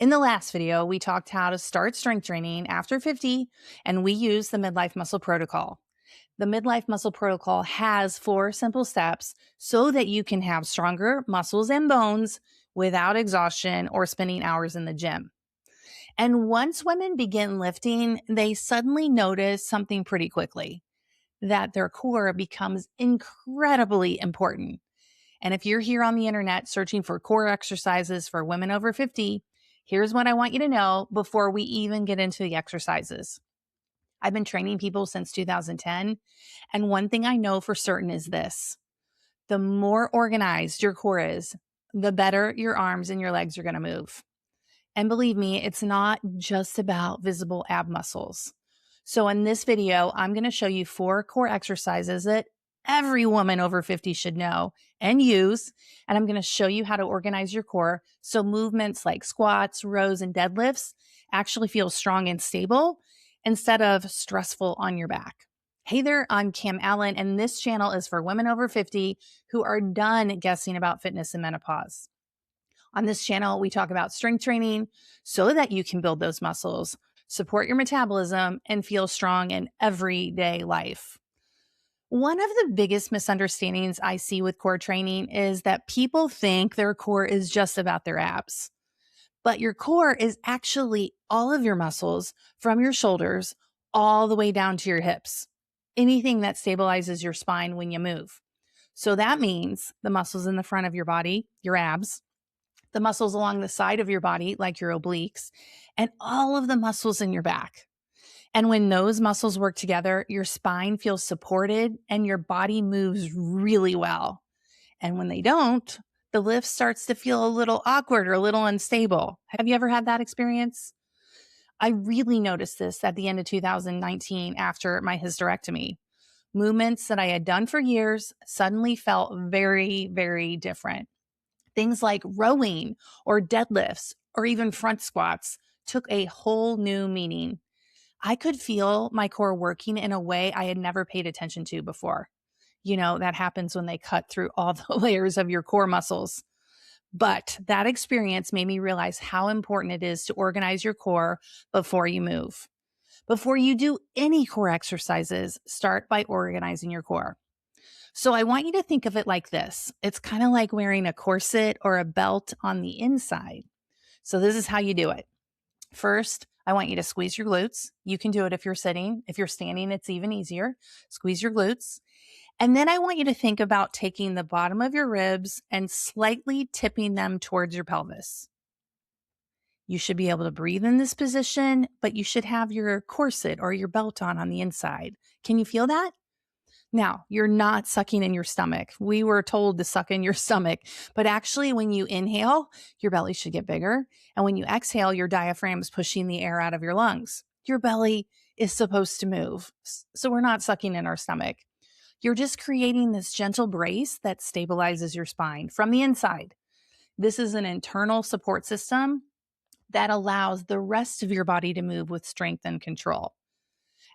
In the last video, we talked how to start strength training after 50, and we used the midlife muscle protocol. The midlife muscle protocol has 4 simple steps so that you can have stronger muscles and bones without exhaustion or spending hours in the gym. And once women begin lifting, they suddenly notice something pretty quickly, that their core becomes incredibly important. And if you're here on the internet searching for core exercises for women over 50, here's what I want you to know before we even get into the exercises. I've been training people since 2010, and one thing I know for certain is this: the more organized your core is, the better your arms and your legs are going to move. And believe me, it's not just about visible ab muscles. So in this video, I'm going to show you 4 core exercises that every woman over 50 should know and use. And I'm going to show you how to organize your core so movements like squats, rows, and deadlifts actually feel strong and stable instead of stressful on your back. Hey there, I'm Kim Allen, and this channel is for women over 50 who are done guessing about fitness and menopause. On this channel, we talk about strength training so that you can build those muscles, support your metabolism, and feel strong in everyday life. One of the biggest misunderstandings I see with core training is that people think their core is just about their abs. But your core is actually all of your muscles from your shoulders all the way down to your hips. Anything that stabilizes your spine when you move. So that means the muscles in the front of your body, your abs, the muscles along the side of your body, like your obliques, and all of the muscles in your back. And when those muscles work together, your spine feels supported and your body moves really well. And when they don't, the lift starts to feel a little awkward or a little unstable. Have you ever had that experience? I really noticed this at the end of 2019 after my hysterectomy. Movements that I had done for years suddenly felt very, very different. Things like rowing or deadlifts or even front squats took a whole new meaning. I could feel my core working in a way I had never paid attention to before. You know, that happens when they cut through all the layers of your core muscles. But that experience made me realize how important it is to organize your core before you move. Before you do any core exercises, start by organizing your core. So I want you to think of it like this. It's kind of like wearing a corset or a belt on the inside. So this is how you do it. First, I want you to squeeze your glutes. You can do it if you're sitting. If you're standing, it's even easier. Squeeze your glutes. And then I want you to think about taking the bottom of your ribs and slightly tipping them towards your pelvis. You should be able to breathe in this position, but you should have your corset or your belt on the inside. Can you feel that? Now, you're not sucking in your stomach. We were told to suck in your stomach, but actually when you inhale, your belly should get bigger. And when you exhale, your diaphragm is pushing the air out of your lungs. Your belly is supposed to move. So we're not sucking in our stomach. You're just creating this gentle brace that stabilizes your spine from the inside. This is an internal support system that allows the rest of your body to move with strength and control.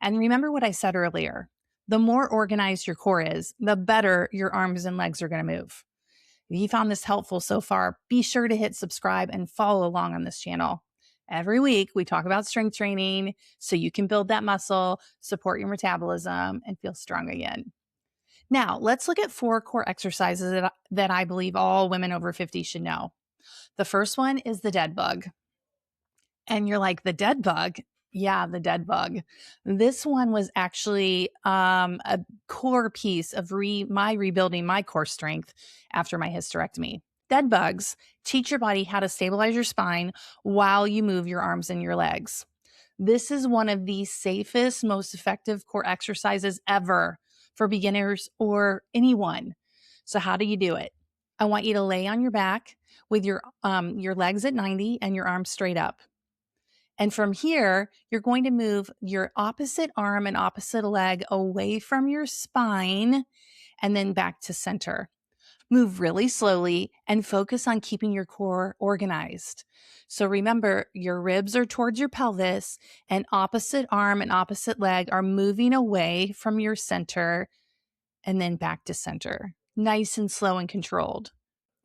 And remember what I said earlier. The more organized your core is, the better your arms and legs are going to move. If you found this helpful so far, be sure to hit subscribe and follow along on this channel. Every week, we talk about strength training so you can build that muscle, support your metabolism, and feel strong again. Now, let's look at 4 core exercises that I believe all women over 50 should know. The first one is the dead bug. And you're like, the dead bug? Yeah, the dead bug. This one was actually a core piece of my rebuilding my core strength after my hysterectomy. Dead bugs teach your body how to stabilize your spine while you move your arms and your legs. This is one of the safest, most effective core exercises ever for beginners or anyone. So how do you do it? I want you to lay on your back with your legs at 90 and your arms straight up. And from here, you're going to move your opposite arm and opposite leg away from your spine and then back to center. Move really slowly and focus on keeping your core organized. So remember, your ribs are towards your pelvis and opposite arm and opposite leg are moving away from your center and then back to center. Nice and slow and controlled.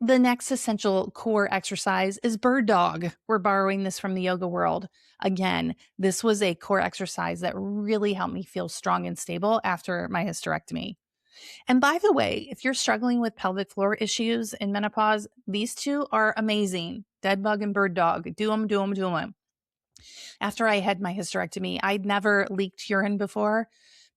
The next essential core exercise is bird dog. We're borrowing this from the yoga world. Again, this was a core exercise that really helped me feel strong and stable after my hysterectomy. And by the way, if you're struggling with pelvic floor issues in menopause, these two are amazing. Dead bug and bird dog. Do them, do them, do them. After I had my hysterectomy, I'd never leaked urine before.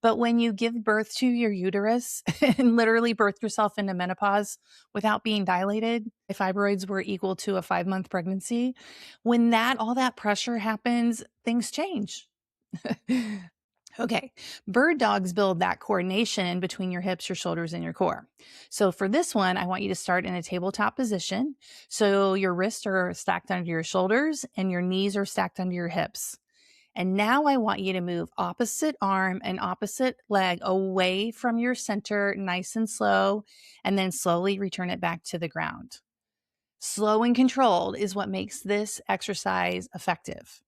But when you give birth to your uterus and literally birth yourself into menopause without being dilated, if fibroids were equal to a 5-month pregnancy, when all that pressure happens, things change. Okay, bird dogs build that coordination between your hips, your shoulders, and your core. So for this one, I want you to start in a tabletop position. So your wrists are stacked under your shoulders and your knees are stacked under your hips. And now I want you to move opposite arm and opposite leg away from your center, nice and slow, and then slowly return it back to the ground. Slow and controlled is what makes this exercise effective.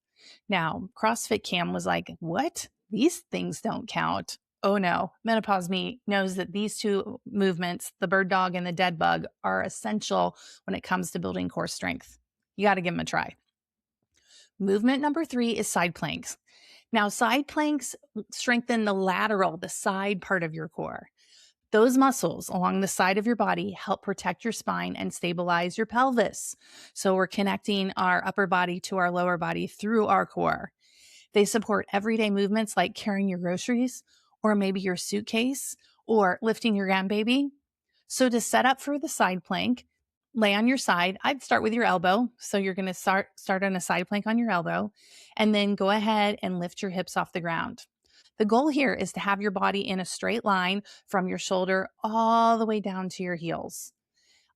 Now, CrossFit Cam was like, what? These things don't count. Oh no, menopause me knows that these two movements, the bird dog and the dead bug, are essential when it comes to building core strength. You got to give them a try. Movement number 3 is side planks. Now, side planks strengthen the side part of your core. Those muscles along the side of your body help protect your spine and stabilize your pelvis. So we're connecting our upper body to our lower body through our core. They support everyday movements like carrying your groceries or maybe your suitcase or lifting your grandbaby. So to set up for the side plank, lay on your side. I'd start with your elbow. So you're going to start on a side plank on your elbow, and then go ahead and lift your hips off the ground. The goal here is to have your body in a straight line from your shoulder all the way down to your heels.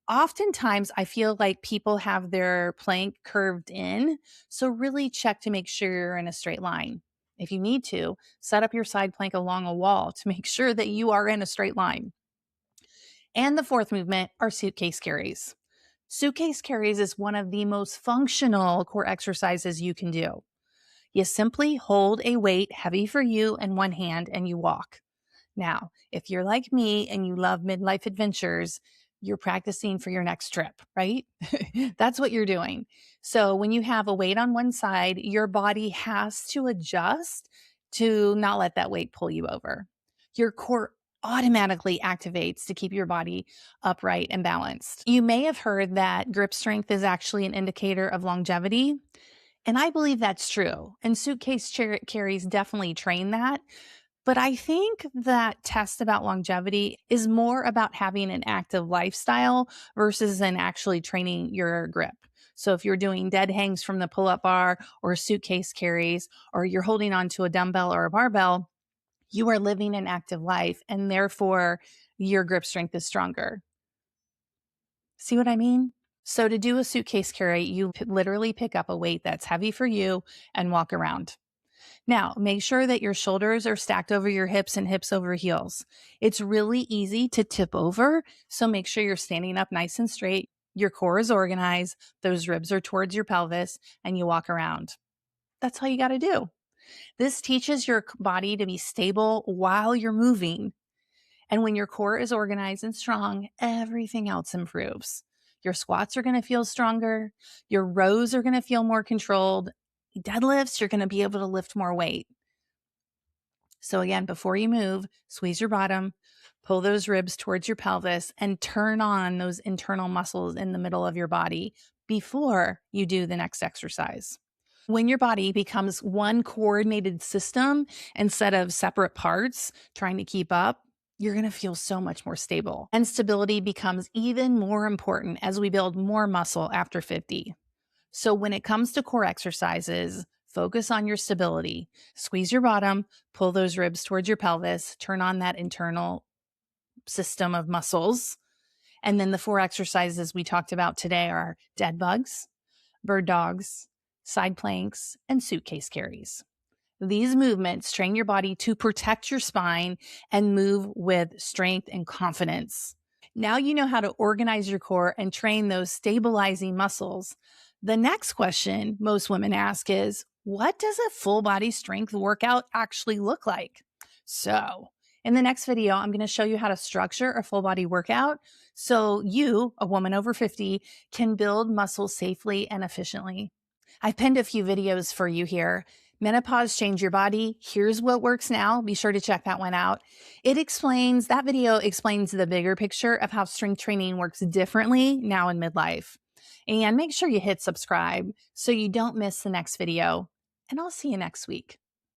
Oftentimes, I feel like people have their plank curved in, so really check to make sure you're in a straight line. If you need to, set up your side plank along a wall to make sure that you are in a straight line. And the fourth movement are suitcase carries. Suitcase carries is one of the most functional core exercises you can do. You simply hold a weight heavy for you in one hand and you walk. Now, if you're like me and you love midlife adventures, you're practicing for your next trip, right? That's what you're doing. So when you have a weight on one side, your body has to adjust to not let that weight pull you over. Your core automatically activates to keep your body upright and balanced. You may have heard that grip strength is actually an indicator of longevity. And I believe that's true. And suitcase carries definitely train that. But I think that test about longevity is more about having an active lifestyle versus in actually training your grip. So if you're doing dead hangs from the pull-up bar or suitcase carries, or you're holding on to a dumbbell or a barbell, you are living an active life and therefore your grip strength is stronger. See what I mean? So to do a suitcase carry, you literally pick up a weight that's heavy for you and walk around. Now, make sure that your shoulders are stacked over your hips and hips over heels. It's really easy to tip over, so make sure you're standing up nice and straight. Your core is organized, those ribs are towards your pelvis, and you walk around. That's all you got to do. This teaches your body to be stable while you're moving. And when your core is organized and strong, everything else improves. Your squats are going to feel stronger. Your rows are going to feel more controlled. Deadlifts, you're going to be able to lift more weight. So again, before you move, squeeze your bottom, pull those ribs towards your pelvis, and turn on those internal muscles in the middle of your body before you do the next exercise. When your body becomes one coordinated system instead of separate parts trying to keep up, you're going to feel so much more stable. And stability becomes even more important as we build more muscle after 50. So when it comes to core exercises, focus on your stability. Squeeze your bottom, pull those ribs towards your pelvis, turn on that internal system of muscles. And then the 4 exercises we talked about today are dead bugs, bird dogs, side planks, and suitcase carries. These movements train your body to protect your spine and move with strength and confidence. Now you know how to organize your core and train those stabilizing muscles. The next question most women ask is, what does a full body strength workout actually look like? So In the next video, I'm going to show you how to structure a full body workout so you, a woman over 50, can build muscle safely and efficiently. I've pinned a few videos for you here. Menopause Change Your Body. Here's what works now. Be sure to check that one out. That video explains the bigger picture of how strength training works differently now in midlife. And make sure you hit subscribe so you don't miss the next video. And I'll see you next week.